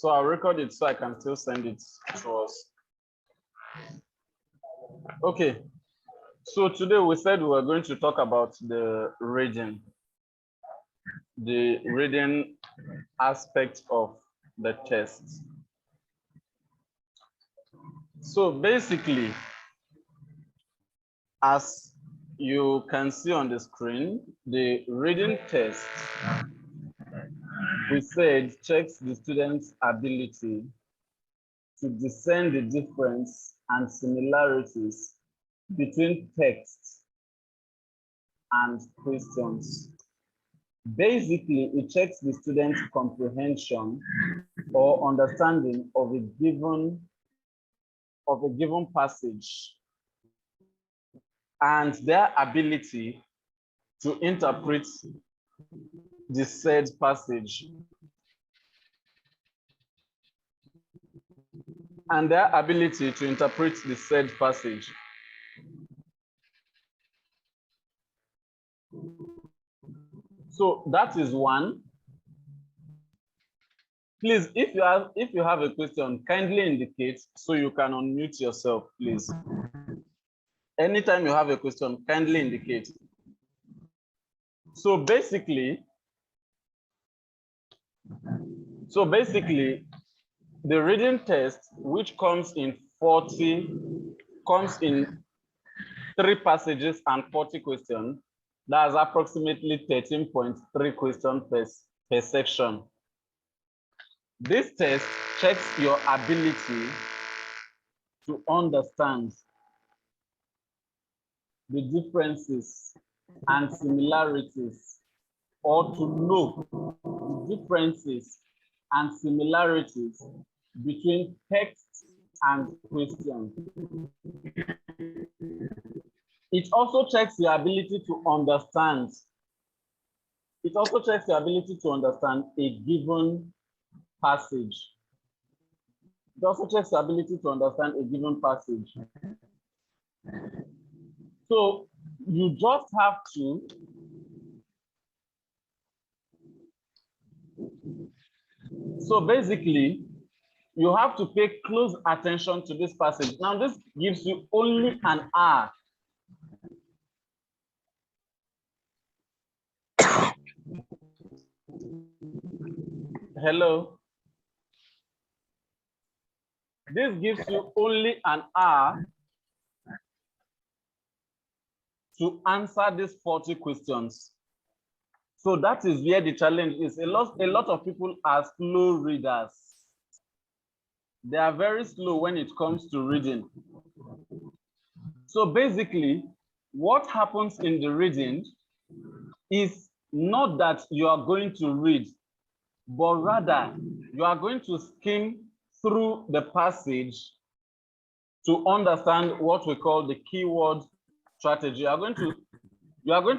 So I'll record it so I can still send it to us. Okay. So today we said we were going to talk about the reading aspect of the test. So basically, as you can see on the screen, the reading test, we said, checks the student's ability to discern the difference and similarities between text and questions. Basically, it checks the student's comprehension or understanding of a given passage and their ability to interpret the said passage. And their ability to interpret the said passage. So that is one. Please, if you have a question, kindly indicate so you can unmute yourself, please. Anytime you have a question, kindly indicate. So basically, the reading test, which comes in 3 passages and 40 questions, that's approximately 13.3 questions per section. This test checks your ability to understand the differences and similarities, or to know the differences and similarities between text and question. It also checks your ability to understand. It also checks your ability to understand a given passage. It also checks your ability to understand a given passage. So you just have to basically, you have to pay close attention to this passage. Now, this gives you only an hour. Hello. This gives you only an hour to answer these 40 questions. So that is where the challenge is. A lot of people are slow readers. They are very slow when it comes to reading. So basically, what happens in the reading is not that you are going to read, but rather you are going to skim through the passage to understand what we call the keyword strategy. You are going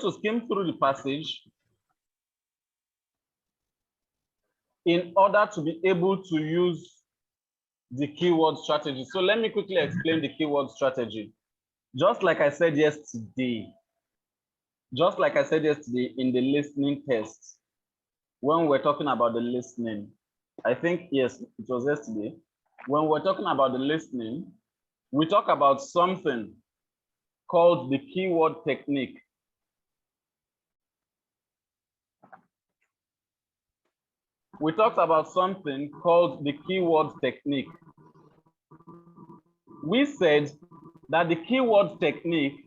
to skim through the passage in order to be able to use the keyword strategy. So let me quickly explain the keyword strategy. Just like I said yesterday in the listening test, when we're talking about the listening, I think, yes, it was yesterday. When we're talking about the listening, we talk about something called the keyword technique. We talked about something called the keyword technique. We said that the keyword technique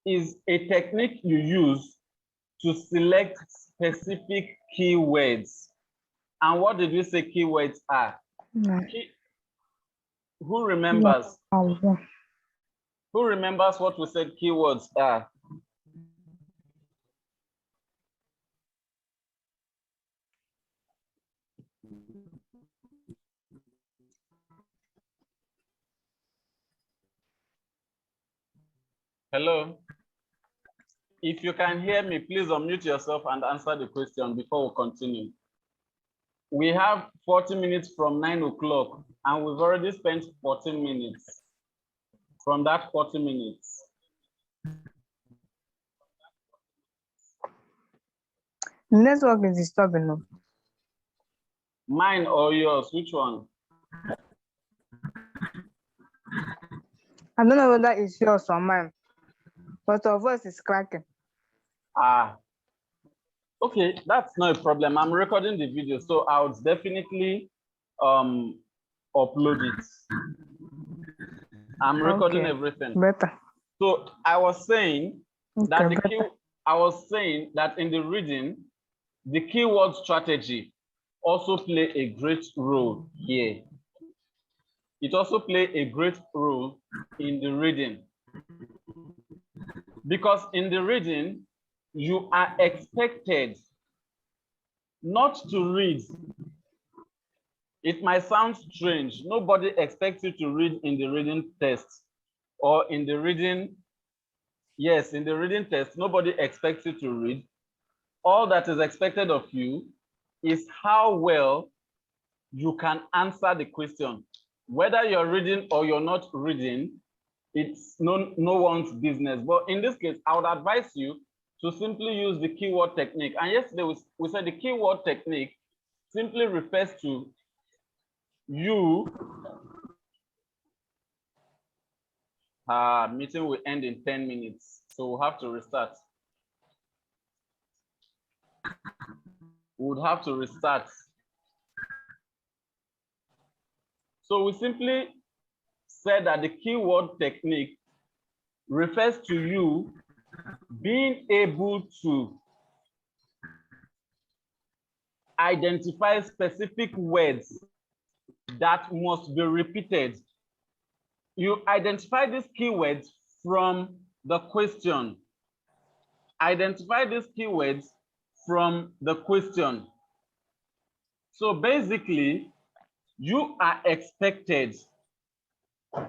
is a technique you use to select specific keywords. And what did we say keywords are? No. Who remembers? No. Who remembers what we said keywords are? Hello? If you can hear me, please unmute yourself and answer the question before we continue. We have 40 minutes from 9 o'clock, and we've already spent 14 minutes from that 40 minutes. Network is disturbing. No? Mine or yours? Which one? I don't know whether it's yours or mine, but our voice is cracking. Ah, okay, that's not a problem. I'm recording the video, so I would definitely upload it. I'm recording everything. Better. So I was saying that Okay, I was saying that in the reading, the keyword strategy also play a great role here. It also play a great role in the reading. Because in the reading, you are expected not to read. It might sound strange. Nobody expects you to read in the reading test or in the reading. Yes, in the reading test, nobody expects you to read. All that is expected of you is how well you can answer the question. Whether you're reading or you're not reading, it's no one's business. But in this case, I would advise you to simply use the keyword technique. And yesterday we said the keyword technique simply refers to you. Meeting will end in 10 minutes, so we'll have to restart. We would have to restart. So we simply said that the keyword technique refers to you being able to identify specific words that must be repeated. You identify these keywords from the question. Identify these keywords from the question. So basically, you are expected to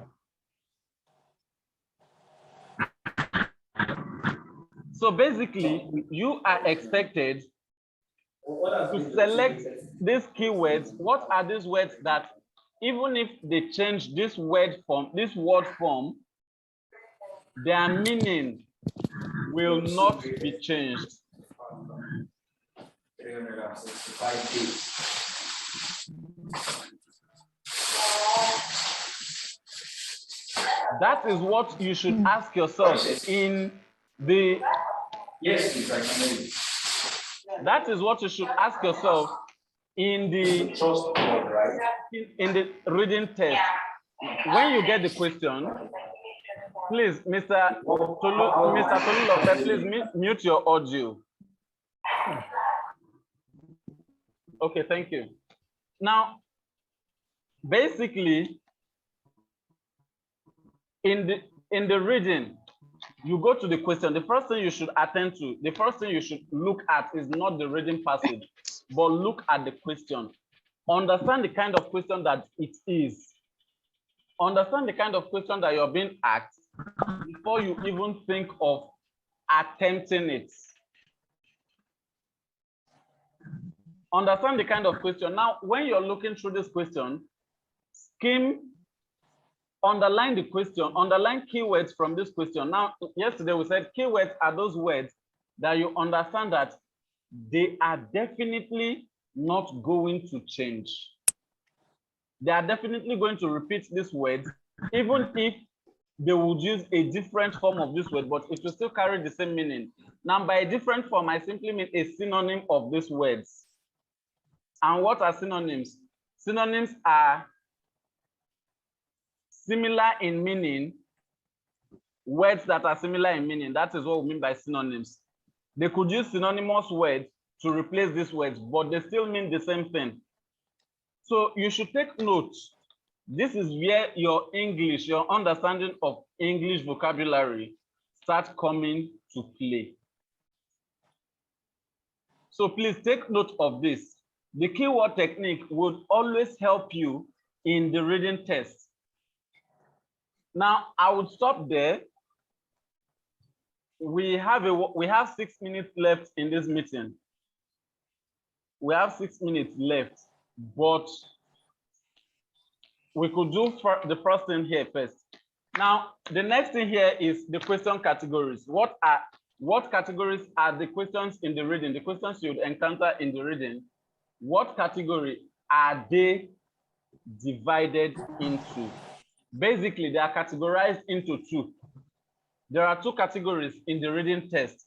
select these keywords. What are these words that even if they change this word form, their meaning will not be changed. That is what you should ask yourself in the. Yes, please, I can hear you. That is what you should ask yourself in the in the reading test. When you get the question, please, Mr. Tolu, please mute your audio. Okay, thank you. Now, basically, in the reading, you go to the question. The first thing you should attend to, the first thing you should look at is not the reading passage, but look at the question. Understand the kind of question that it is. Understand the kind of question that you're being asked before you even think of attempting it. Understand the kind of question. Now, when you're looking through this question, underline the question, underline keywords from this question. Now, yesterday we said keywords are those words that you understand that they are definitely not going to change. They are definitely going to repeat these words, even if they would use a different form of this word, but it will still carry the same meaning. Now, by a different form, I simply mean a synonym of these words. And what are synonyms? Synonyms are similar in meaning, words that are similar in meaning. That is what we mean by synonyms. They could use synonymous words to replace these words, but they still mean the same thing. So you should take note. This is where your English, your understanding of English vocabulary starts coming to play. So please take note of this. The keyword technique would always help you in the reading test. Now, I would stop there. We have 6 minutes left in this meeting. We have 6 minutes left, but we could do the first thing here first. Now, the next thing here is the question categories. What are What categories are the questions in the reading, the questions you would encounter in the reading? What category are they divided into? Basically, they are categorized into two. There are two categories in the reading test.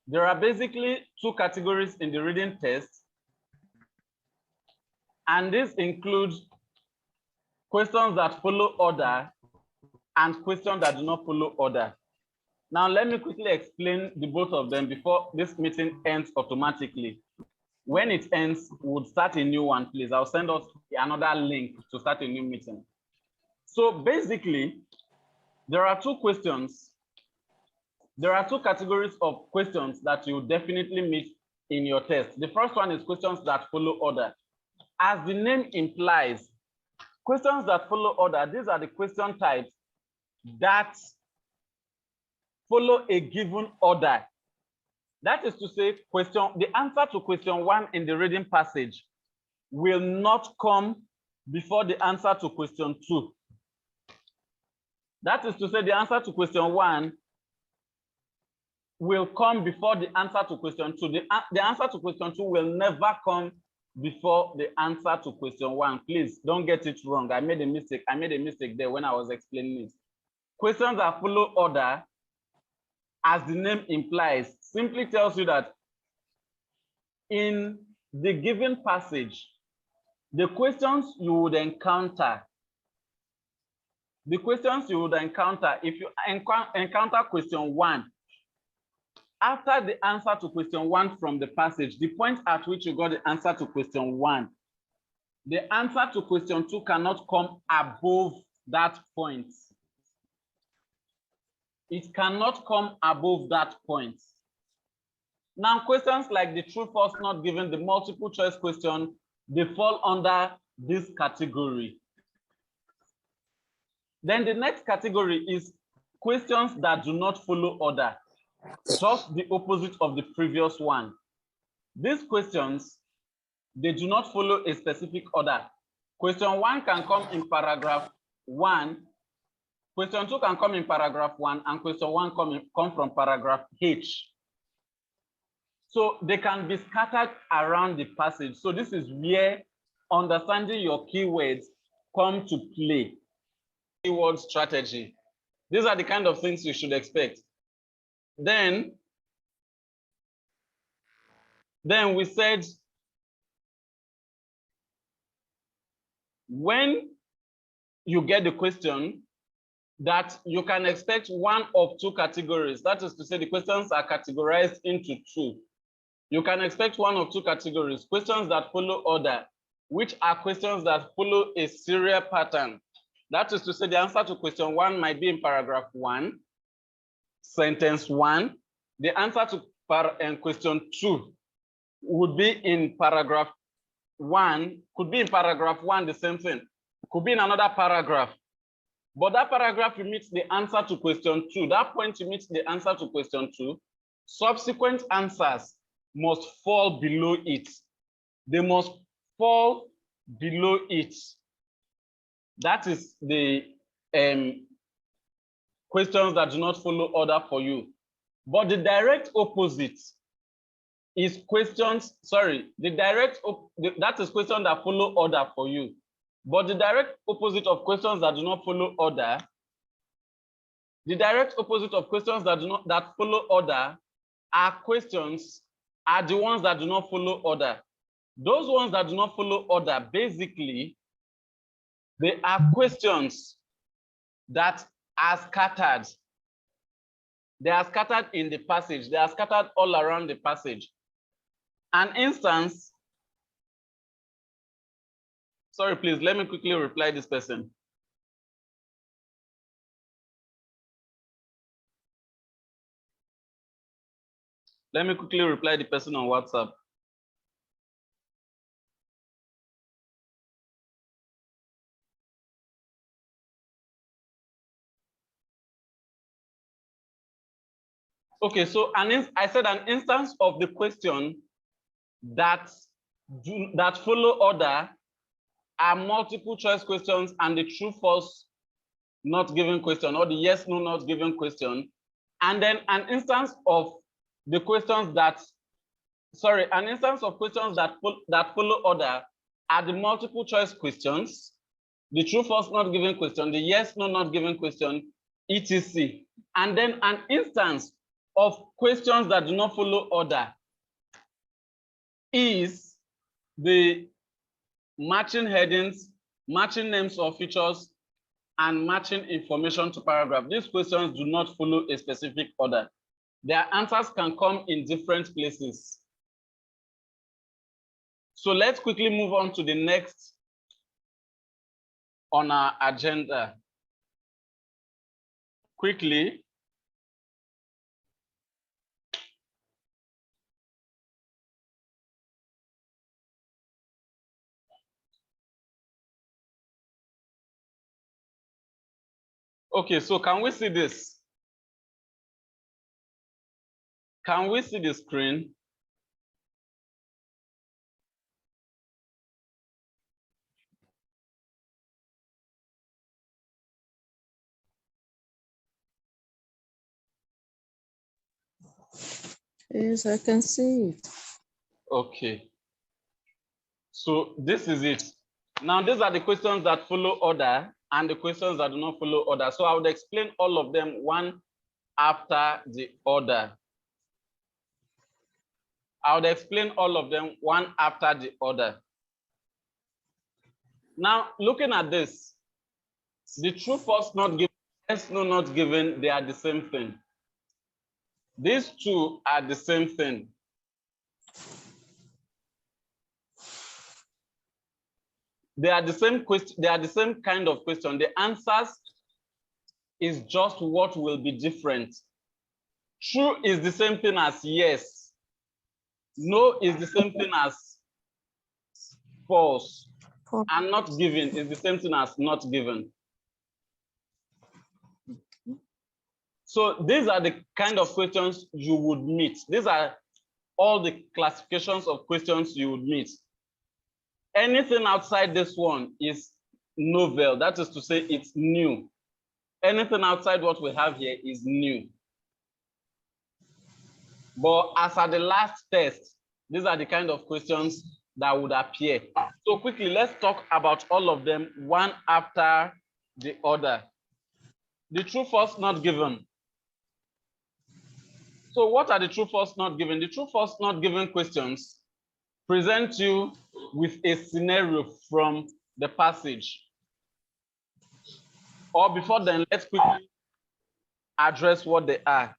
There are basically two categories in the reading test, and this includes questions that follow order and questions that do not follow order. Now, let me quickly explain the both of them before this meeting ends automatically. When it ends, we'll start a new one, please. I'll send us another link to start a new meeting. So basically, there are two questions. There are two categories of questions that you definitely meet in your test. The first one is questions that follow order. As the name implies, questions that follow order, these are the question types that follow a given order. That is to say, the answer to question 1 in the reading passage will not come before the answer to question 2. That is to say, the answer to question 1 will come before the answer to question 2. The answer to question 2 will never come before the answer to question 1. Please don't get it wrong. I made a mistake. I made a mistake there when I was explaining it. Questions that follow order, as the name implies, simply tells you that in the given passage, the questions you would encounter, if you encounter question 1, after the answer to question 1 from the passage, the point at which you got the answer to question 1, the answer to question 2 cannot come above that point. It cannot come above that point. Now, questions like the true, false, not given, the multiple choice question, they fall under this category. Then the next category is questions that do not follow order, just the opposite of the previous one. These questions, they do not follow a specific order. Question 1 can come in paragraph 1, question 2 can come in paragraph 1, and question 1 come from paragraph H. So they can be scattered around the passage. So this is where understanding your keywords come to play. Keyword strategy. These are the kind of things you should expect. Then we said, when you get the question, that you can expect one of two categories. That is to say, the questions are categorized into two. You can expect one of two categories: questions that follow order, which are questions that follow a serial pattern. That is to say, the answer to question 1 might be in paragraph 1, sentence 1. The answer to question 2 would be in paragraph 1, could be in paragraph 1, the same thing, could be in another paragraph. But that paragraph meets the answer to question 2. That point meets the answer to question 2. Subsequent answers must fall below it. They must fall below it. That is the questions that do not follow order for you. But the direct opposite is questions, that is questions that follow order for you. But the direct opposite of questions that do not follow order, that follow order are the ones that do not follow order. Those ones that do not follow order, basically, they are questions that are scattered. They are scattered in the passage. They are scattered all around the passage. An instance, sorry, please, let me quickly reply this person. Let me quickly reply the person on WhatsApp. Okay, so I said an instance of the question that follow order are multiple choice questions and the true false not given question, or the yes, no, not given question, and then an instance of the questions that, sorry, an instance of questions that follow order are the multiple choice questions, the true, false, not given question, the yes, no, not given question, etc. And then an instance of questions that do not follow order is the matching headings, matching names or features, and matching information to paragraph. These questions do not follow a specific order. Their answers can come in different places. So let's quickly move on to the next on our agenda. Quickly. Okay, so can we see this? Can we see the screen? Yes, I can see it. Okay. So this is it. Now, these are the questions that follow order and the questions that do not follow order. So I would explain all of them one after the other. I would explain all of them one after the other. Now, looking at this, the true, false, not given, yes, no, not given, they are the same thing. These two are the same thing. They are the same question, they are the same kind of question. The answers is just what will be different. True is the same thing as yes. No is the same thing as false. And not given is the same thing as not given. So these are the kind of questions you would meet. These are all the classifications of questions you would meet. Anything outside this one is novel. That is to say, it's new. Anything outside what we have here is new. But as at the last test, these are the kind of questions that would appear. So quickly, let's talk about all of them one after the other. The true, false, not given. So what are the true, false, not given? The true, false, not given questions present you with a scenario from the passage. Or before then, let's quickly address what they are.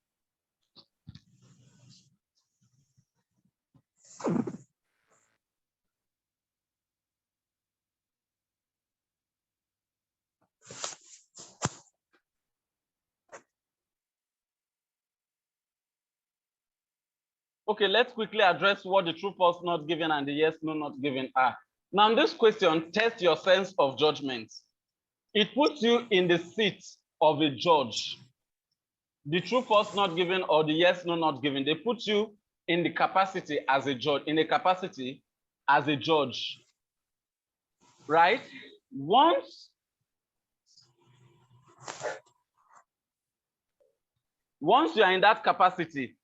Okay, let's quickly address what the true, false, not given and the yes, no, not given are. Now, this question tests your sense of judgment. It puts you in the seat of a judge. The true, false, not given, or the yes, no, not given, they put you in the capacity as a judge, in a capacity as a judge, right? Once you are in that capacity,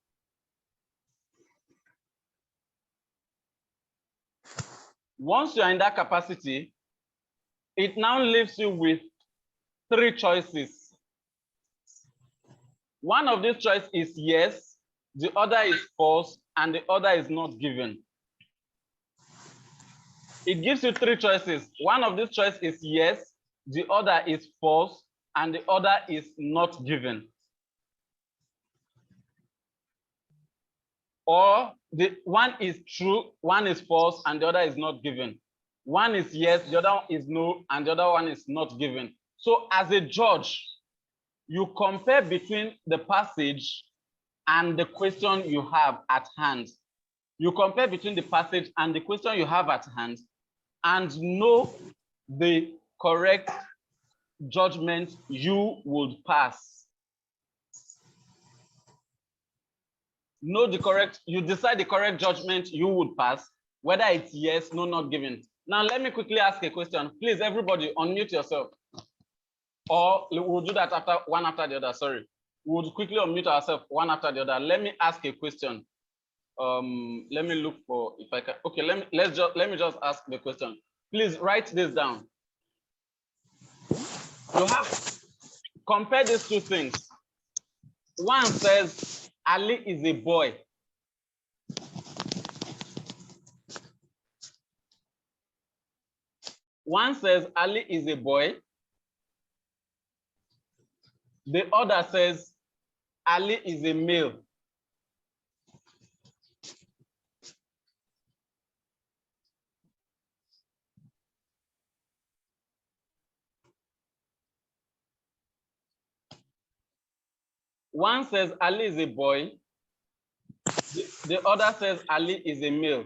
it now leaves you with three choices. One of these choices is yes, the other is false, and the other is not given. It gives you three choices. One of these choices is yes, the other is false, and the other is not given. Or the one is true, one is false, and the other is not given. One is yes, the other one is no, and the other one is not given. So as a judge, you compare between the passage and the question you have at hand. You compare between the passage and the question you have at hand and know the correct judgment you would pass. You decide the correct judgment you would pass, whether it's yes, no, not given. Now, let me quickly ask a question. Please, everybody, unmute yourself. Or we'll do that after one after the other. Sorry. We'll quickly unmute ourselves one after the other. Let me ask a question. Let me look for if I can. Okay, let me just ask the question. Please write this down. You have compare these two things. One says Ali is a boy. One says Ali is a boy. The other says Ali is a male. One says Ali is a boy. The other says Ali is a male.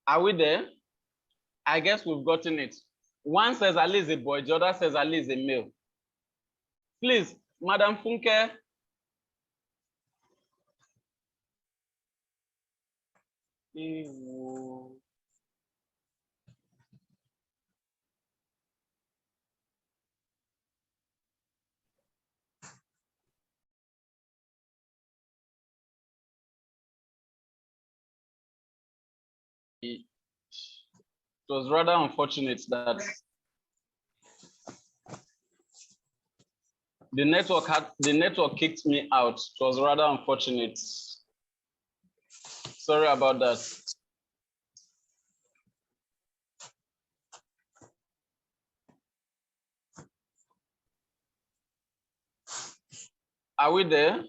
Are we there? I guess we've gotten it. One says Ali is a boy, the other says Ali is a male. Please, Madam Funke. It was rather unfortunate that the network kicked me out. It was rather unfortunate. Sorry about that. Are we there?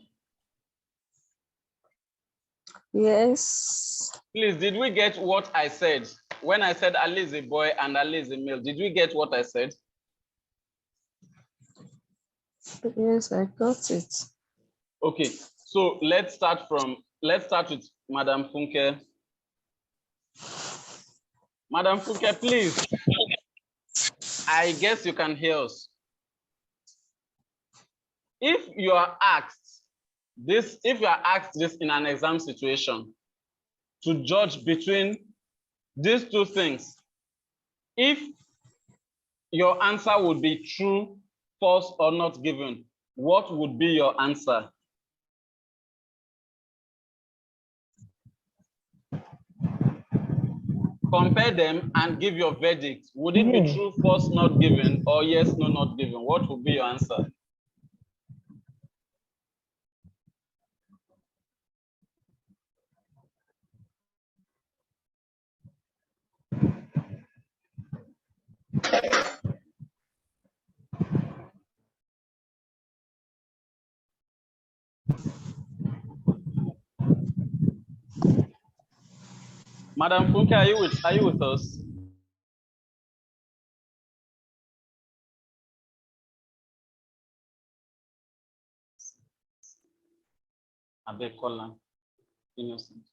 Yes. Please, did we get what I said? When I said Ali is a boy and Ali is a male, did we get what I said? Yes, I got it. Okay, so let's start with Madam Funke. Madam Funke, please. I guess you can hear us. If you are asked this in an exam situation to judge between these two things, if your answer would be true, false, or not given, what would be your answer? Compare them and give your verdict. Would it be true, false, not given, or yes, no, not given? What would be your answer? Madam Funke, are you with us? Abekola, innocent.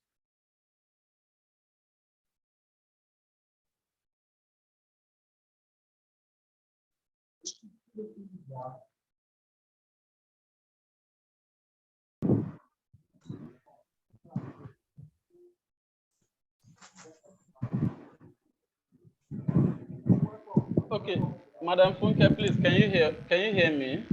Okay, Madam Funke, please, can you hear me?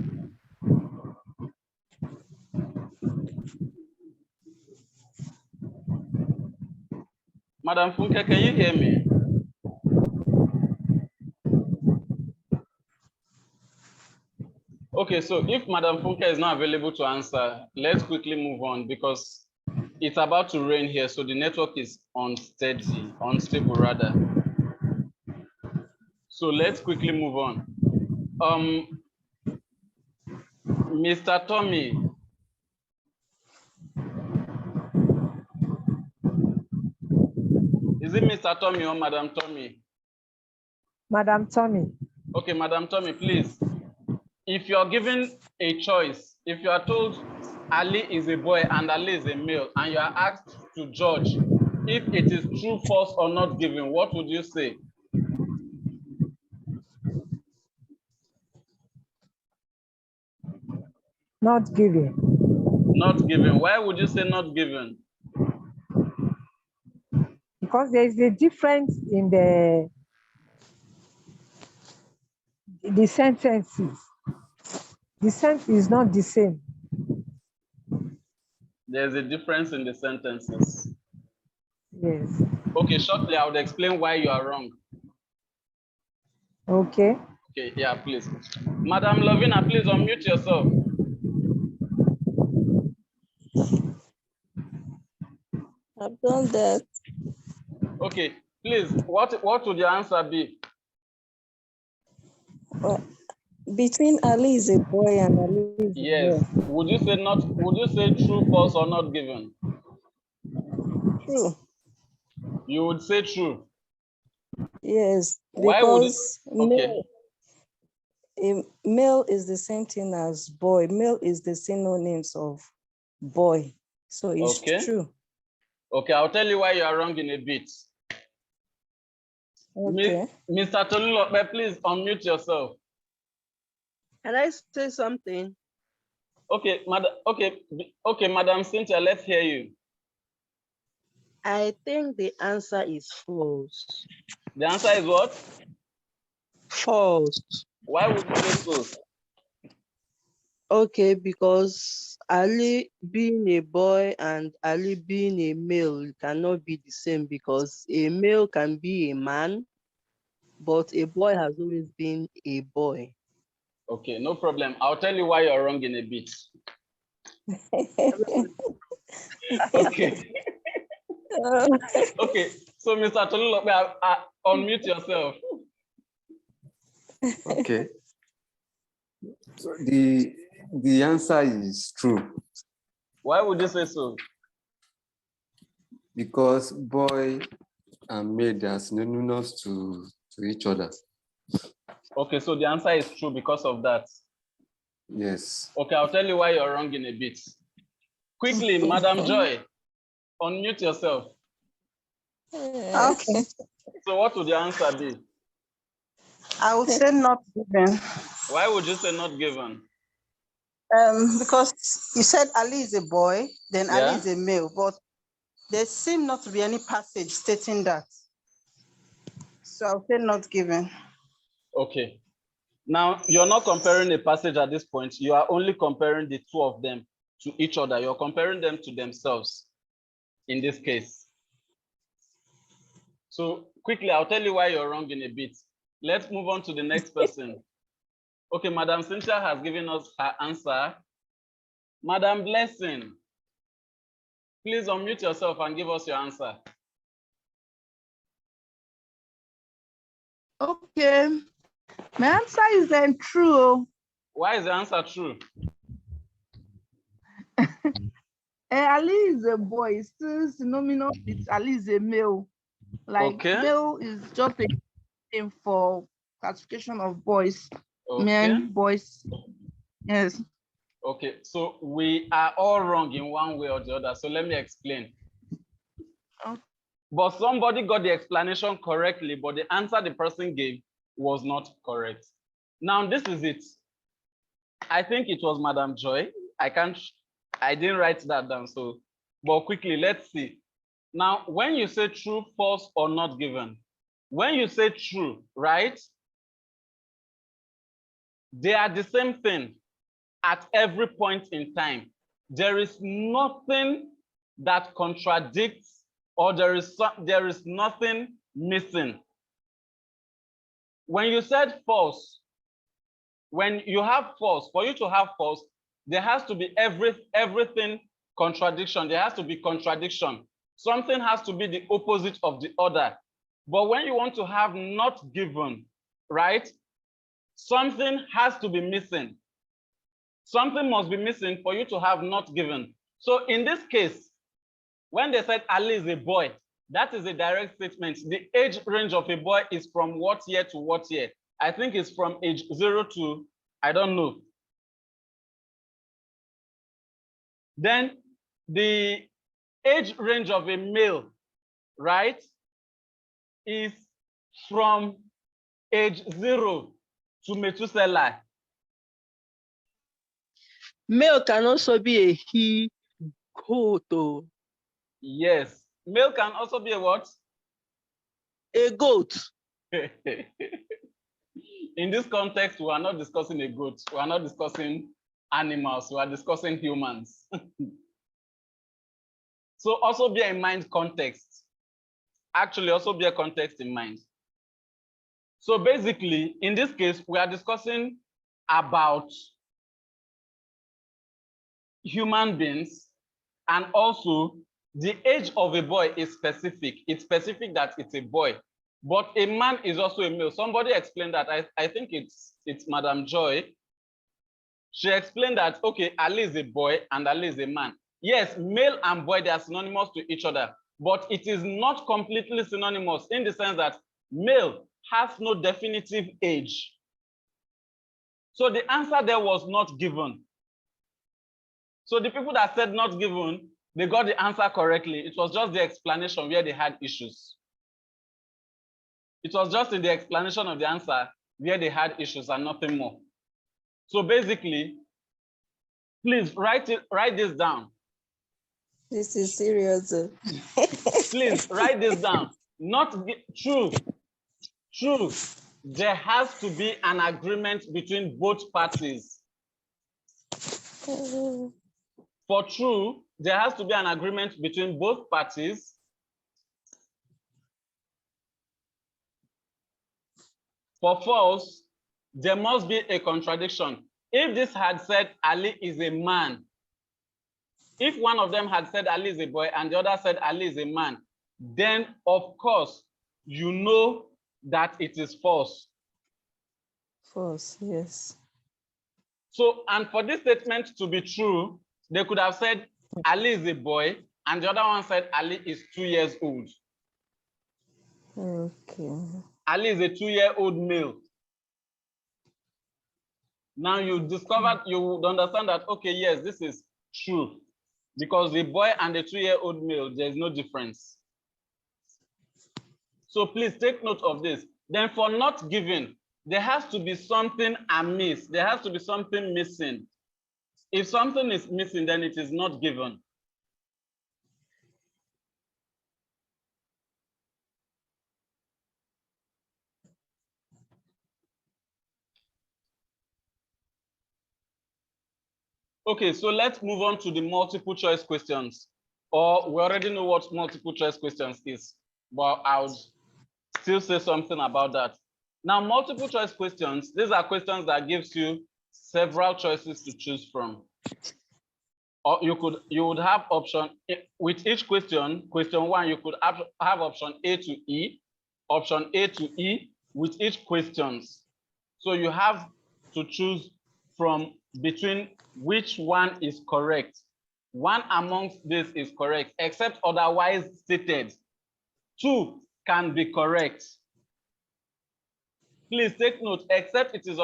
Madam Funke, can you hear me? Okay, so if Madam Funke is not available to answer, let's quickly move on because it's about to rain here, so the network is unstable rather. So let's quickly move on. Mr. Tommy. Is it Mr. Tommy or Madam Tommy? Madam Tommy. Okay, Madam Tommy, please. If you're given a choice, if you are told Ali is a boy and Ali is a male, and you are asked to judge if it is true, false, or not given, what would you say? Not given. Not given. Why would you say not given? because there is a difference in the sentences. The sentence is not the same. There's a difference in the sentences. Yes. Okay, shortly, I would explain why you are wrong. Okay. Okay, yeah, please. Madam Lovina, please unmute yourself. I've done that. Okay, please, what would your answer be? Well, between Ali is a boy and Ali is a Yes. girl. Would you say true, false, or not given? True. You would say true. Yes, Why would it? because Okay. male is the same thing as boy. Male is the synonyms of boy. So it's Okay. true. Okay, I'll tell you why you are wrong in a bit. Okay. Mr. Tolulope, please unmute yourself. Can I say something? Okay, Madam Cynthia, let's hear you. I think the answer is false. The answer is what? False. Why would you say so? Okay, because Ali being a boy and Ali being a male cannot be the same, because a male can be a man, but a boy has always been a boy. Okay, no problem. I'll tell you why you're wrong in a bit. Okay. Okay, so Mr. Tolulope, unmute yourself. Okay. So the answer is true, Why would you say so? because boy and maid are synonymous to each other. Okay, so the answer is true because of that. Yes. Okay, I'll tell you why you're wrong in a bit. Quickly, Madam Joy, unmute yourself. Okay. So what would your answer be? I would say not given. Why would you say not given? Because you said Ali is a boy, then Ali Yeah. is a male, but there seems not to be any passage stating that. So I would say not given. Okay. Now, you're not comparing a passage at this point. You are only comparing the two of them to each other. You're comparing them to themselves in this case. So quickly, I'll tell you why you're wrong in a bit. Let's move on to the next person. Okay, Madam Cynthia has given us her answer. Madam Blessing, please unmute yourself and give us your answer. Okay. My answer is then true. Why is the answer true? Ali is a boy, still synonymous with Ali is a male. Like Okay. male is just a name for classification of boys, Okay. men, boys. Yes. Okay, so we are all wrong in one way or the other. So let me explain. Okay. But somebody got the explanation correctly, but the answer the person gave was not correct. Now, this is it. I think it was Madam Joy. I didn't write that down. So, but quickly, let's see. Now, when you say true, false, or not given, when you say true, right? They are the same thing at every point in time. There is nothing that contradicts, or there is nothing missing. When you said false, when you have false, for you to have false, there has to be everything contradiction. There has to be contradiction. Something has to be the opposite of the other. But when you want to have not given, right? Something has to be missing. Something must be missing for you to have not given. So in this case, when they said Ali is a boy, that is a direct statement. The age range of a boy is from what year to what year? I think it's from age 0 to, I don't know. Then the age range of a male, right, is from age 0 to Methuselah. Male can also be a he, goat. Yes, male can also be a what? A goat. In this context, we are not discussing a goat. We are not discussing animals. We are discussing humans. So also bear in mind context. Actually, also bear context in mind. So basically, in this case, we are discussing about human beings, and also the age of a boy is specific. It's specific that it's a boy, but a man is also a male. Somebody explained that. I think it's Madam Joy. She explained that, okay, Ali is a boy and Ali is a man. Yes, male and boy, they are synonymous to each other, but it is not completely synonymous in the sense that male has no definitive age. So the answer there was not given. So the people that said not given, they got the answer correctly. It was just the explanation where they had issues. It was just in the explanation of the answer where they had issues and nothing more. So basically, please write this down. This is serious. Please write this down. Not true. True. There has to be an agreement between both parties. For true, there has to be an agreement between both parties. For false, there must be a contradiction. If this had said Ali is a man, if one of them had said Ali is a boy and the other said Ali is a man, then of course, you know that it is false. False, yes. So, and for this statement to be true, they could have said Ali is a boy and the other one said Ali is 2 years old. Okay. Ali is a 2-year-old male. Now you discovered, you would understand that, okay, yes, this is true. Because the boy and the 2-year-old male, there's no difference. So please take note of this. Then for not given, there has to be something amiss. There has to be something missing. If something is missing, then it is not given. Okay, so let's move on to the multiple choice questions. Or we already know what multiple choice questions is, but I would still say something about that. Now, multiple choice questions, these are questions that gives you several choices to choose from. Or you would have option with each question, question one, you could have option A to E, option A to E with each questions. So you have to choose from between which one is correct. One amongst this is correct, except otherwise stated. Two can be correct. Please take note, except it is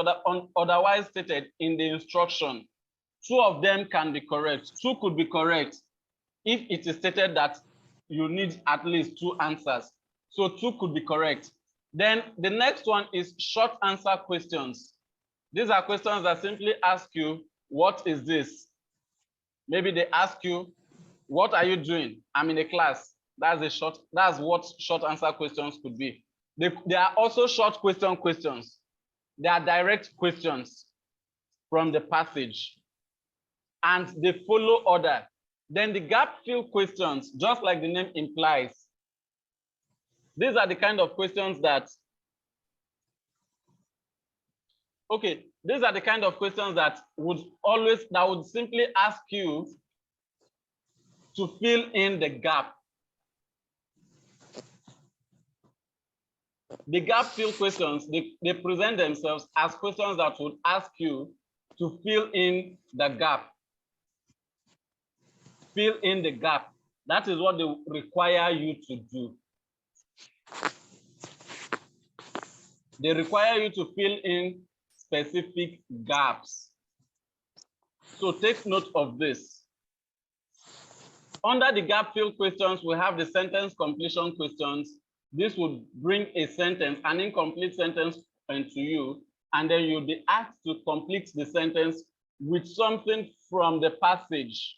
otherwise stated in the instruction. Two of them can be correct. Two could be correct if it is stated that you need at least 2 answers. So 2 could be correct. Then the next one is short answer questions. These are questions that simply ask you, what is this? Maybe they ask you, what are you doing? I'm in a class. That's what short answer questions could be. They are also short questions. They are direct questions from the passage. And they follow order. Then the gap fill questions, just like the name implies. These are the kind of questions that, okay, these are the kind of questions that would simply ask you to fill in the gap. The gap fill questions, they present themselves as questions that would ask you to fill in the gap. Fill in the gap. That is what they require you to do. They require you to fill in specific gaps. So take note of this. Under the gap fill questions, we have the sentence completion questions. This would bring a sentence, an incomplete sentence to you, and then you'll be asked to complete the sentence with something from the passage.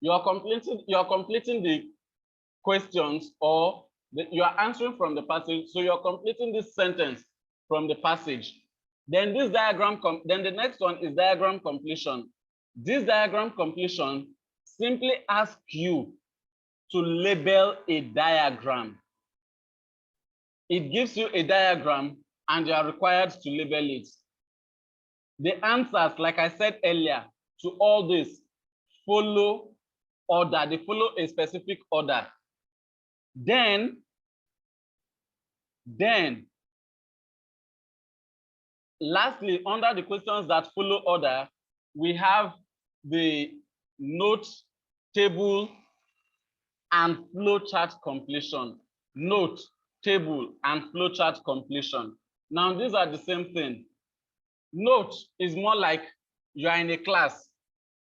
You are completing the questions or You are answering from the passage, so you're completing this sentence from the passage. Then this diagram, then the next one is diagram completion. This diagram completion simply asks you to label a diagram. It gives you a diagram and you are required to label it. The answers, like I said earlier, to all this follow order. They follow a specific order. Then lastly, under the questions that follow order, we have the note, table, and flowchart completion. Note, table, and flowchart completion. Now, these are the same thing. Note is more like you are in a class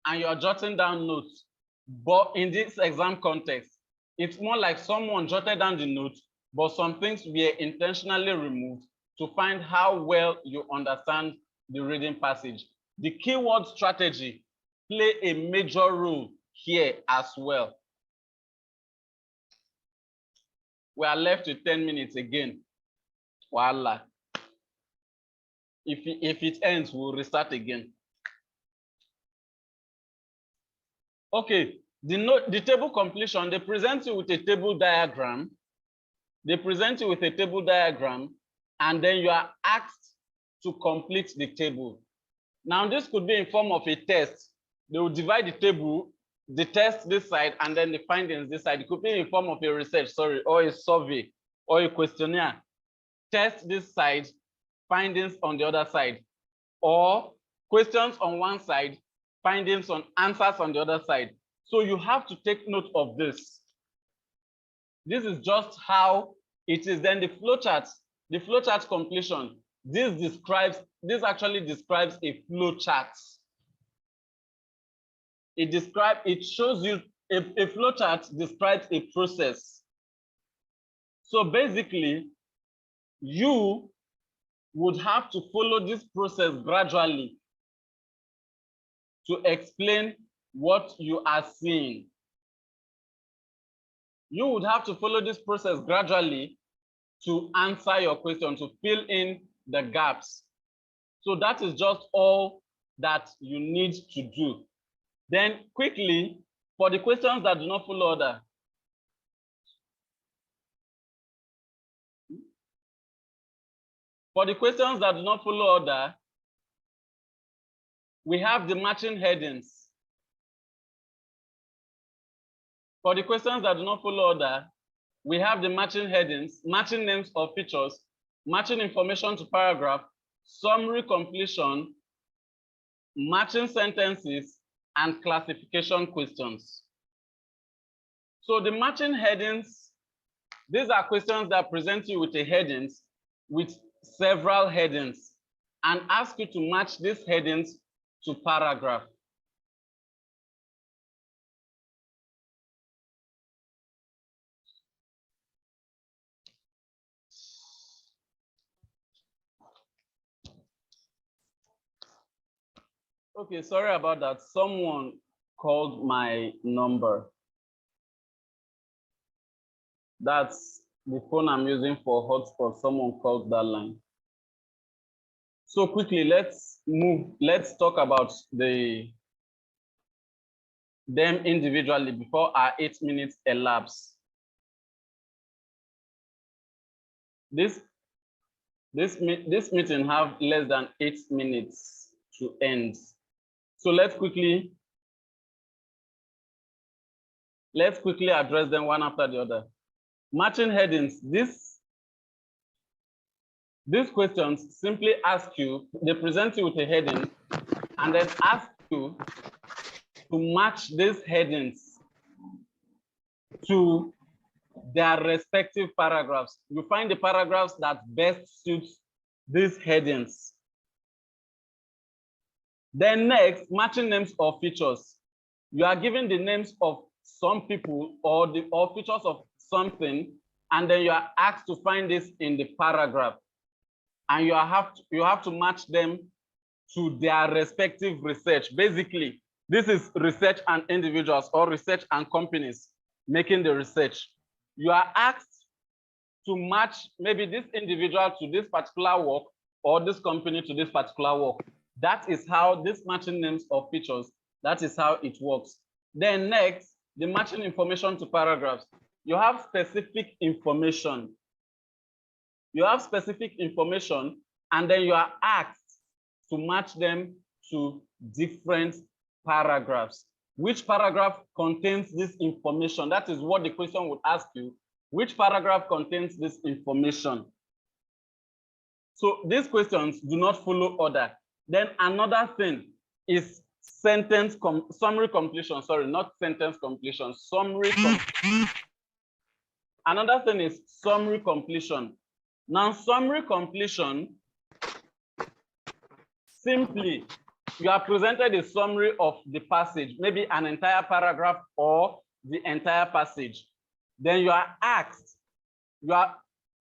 and you are jotting down notes. But in this exam context, it's more like someone jotted down the note, but some things were intentionally removed to find how well you understand the reading passage. The keyword strategy play a major role here as well. We are left with 10 minutes again. Voila. If it ends, we'll restart again. Okay, the table completion, they present you with a table diagram. They present you with a table diagram, and then you are asked to complete the table. Now, this could be in form of a test. They will divide the table, the test this side, and then the findings this side. It could be in form of a research, sorry, or a survey, or a questionnaire. Test this side, findings on the other side, or questions on one side, findings on answers on the other side. So you have to take note of this. This is just how it is. Then the flowchart completion. This actually describes a flowchart. It shows you a flowchart describes a process. So basically, you would have to follow this process gradually to explain what you are seeing. You would have to follow this process gradually to answer your question, to fill in the gaps. So that is just all that you need to do. Then quickly, for the questions that do not follow order, we have the matching headings. For the questions that do not follow order, we have the matching headings, matching names of features, matching information to paragraph, summary completion, matching sentences, and classification questions. So the matching headings, these are questions that present you with a headings with several headings and ask you to match these headings to paragraph. Okay, sorry about that. Someone called my number. That's the phone I'm using for hotspot. Someone called that line. So quickly, let's talk about them individually before our 8 minutes elapse. This meeting have less than 8 minutes to end. So let's quickly address them one after the other. Matching headings. These questions simply ask you, they present you with a heading and then ask you to match these headings to their respective paragraphs. You find the paragraphs that best suits these headings. Then next, matching names of features. You are given the names of some people or features of something, and then you are asked to find this in the paragraph. And you have to match them to their respective research. Basically, this is research and individuals or research and companies making the research. You are asked to match maybe this individual to this particular work or this company to this particular work. That is how this matching names of features, that is how it works. Then next, the matching information to paragraphs. You have specific information. You have specific information, and then you are asked to match them to different paragraphs. Which paragraph contains this information? That is what the question would ask you. Which paragraph contains this information? So these questions do not follow order. Then another thing is summary completion. Sorry, not sentence completion, summary completion. Another thing is summary completion. Now, summary completion, simply, you are presented a summary of the passage, maybe an entire paragraph or the entire passage. Then you are asked,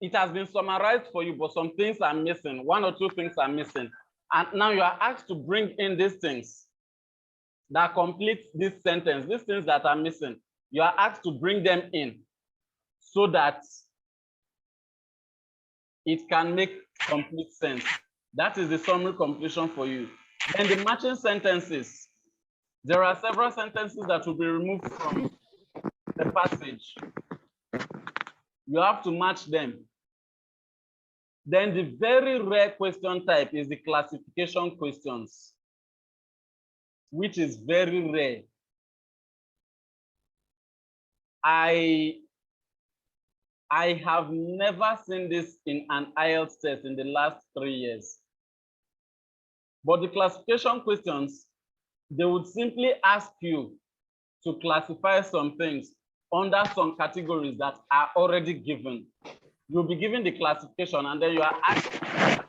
it has been summarized for you, but some things are missing. One or two things are missing. And now you are asked to bring in these things that complete this sentence, these things that are missing. You are asked to bring them in so that it can make complete sense. That is the summary completion for you. Then the matching sentences. There are several sentences that will be removed from the passage. You have to match them. Then the very rare question type is the classification questions, which is very rare. I have never seen this in an IELTS test in the last 3 years. But the classification questions, they would simply ask you to classify some things under some categories that are already given. You'll be given the classification, and then you are asked to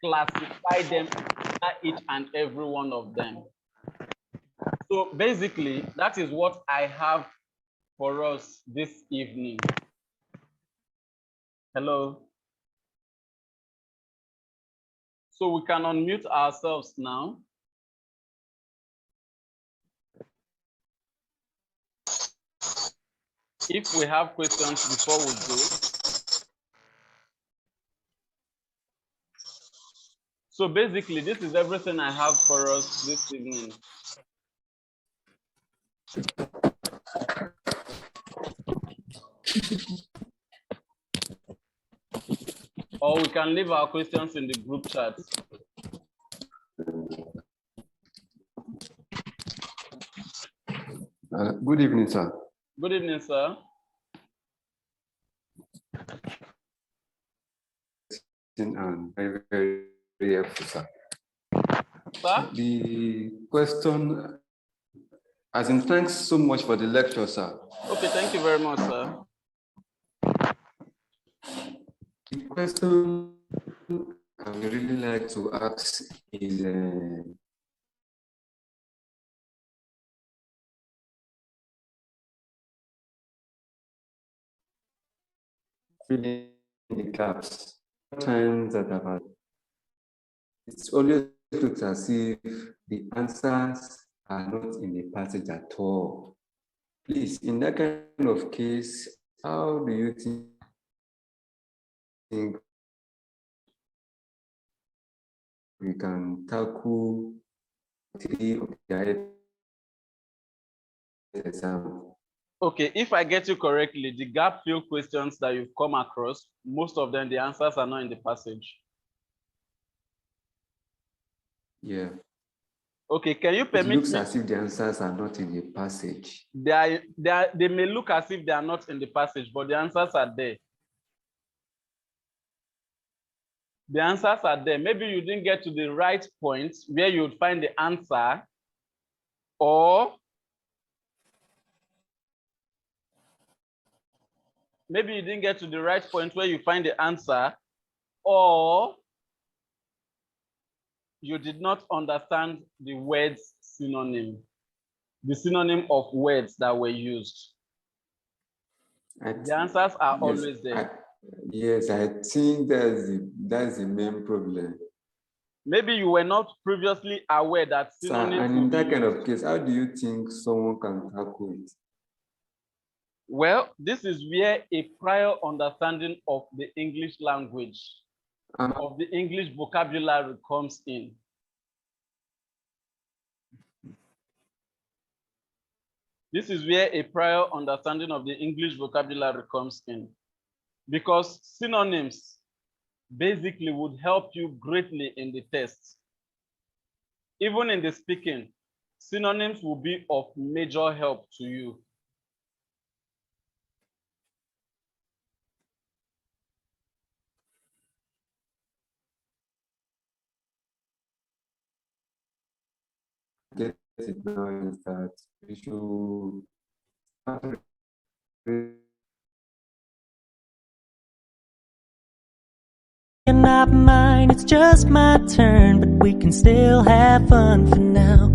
classify them under each and every one of them. So basically, that is what I have for us this evening. Hello. So we can unmute ourselves now. If we have questions before we go. So basically, this is everything I have for us this evening. Or we can leave our questions in the group chat. Good evening, sir. Good evening, sir. And very, very helpful, sir. Sir? The question, as in, thanks so much for the lecture, sir. Okay, thank you very much, sir. The question I would really like to ask is filling the gaps. Times that I've had, it's always looks as if the answers are not in the passage at all. Please, in that kind of case, how do you think we can tackle 3 of the exam? Okay, if I get you correctly, the gap fill questions that you've come across, most of them, the answers are not in the passage. Yeah. Okay, can you permit me? It looks as if the answers are not in the passage. They may look as if they are not in the passage, but the answers are there. The answers are there. Maybe you didn't get to the right point where you would find the answer, or maybe you didn't get to the right point where you find the answer, or you did not understand the words synonym, the synonym of words that were used. The answers are always there. Yes, I think that's the main problem. Maybe you were not previously aware that synonyms. And in that kind of case, how do you think someone can tackle it? Well, this is where a prior understanding of the English language, of the English vocabulary comes in. This is where a prior understanding of the English vocabulary comes in. Because synonyms basically would help you greatly in the test. Even in the speaking, synonyms will be of major help to you. Get it now is that we should Not mine, it's just my turn, but we can still have fun for now.